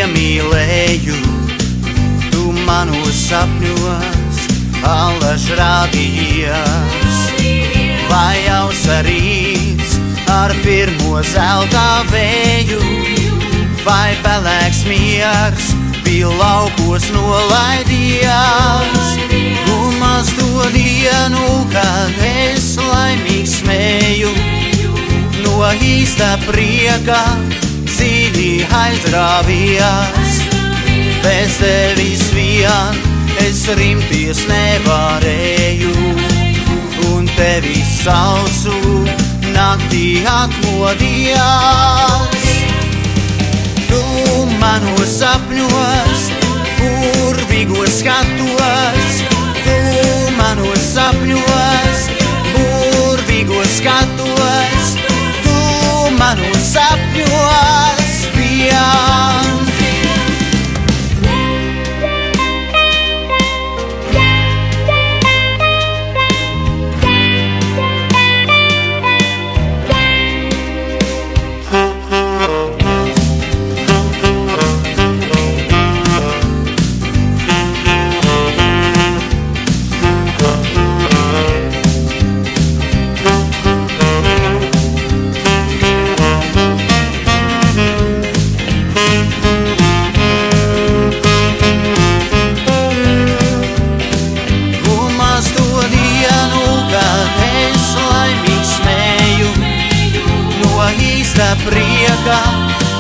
iemīlēju, tu manos sapņos allaž rādījies. Vai ausa rīts ar pirmo zeltā vēju, vai pelēks miers pie laukos nolaidījās. Un maz to dienu, kad es laimīgs smēju, no īsta prieka dziļi aizrāvījās. Bez tevis vien es rimties nevarēju, un tevi saucu naktī atmodījās. Tu manos sapņos burvīgos skatos, tu manos sapņos burvīgos skatos, tu manos sapņos vien. Prieka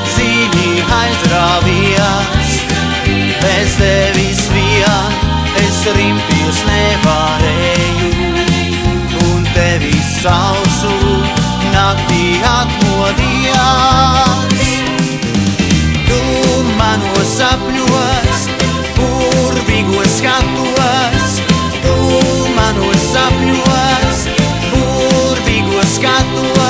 dziļi aizrāvījās. Bez tevis vien es rimties nevarēju, un tevi saucu naktī atmodījās. Tu manos sapņos burvīgos skatos, tu manos sapņos burvīgos skatos,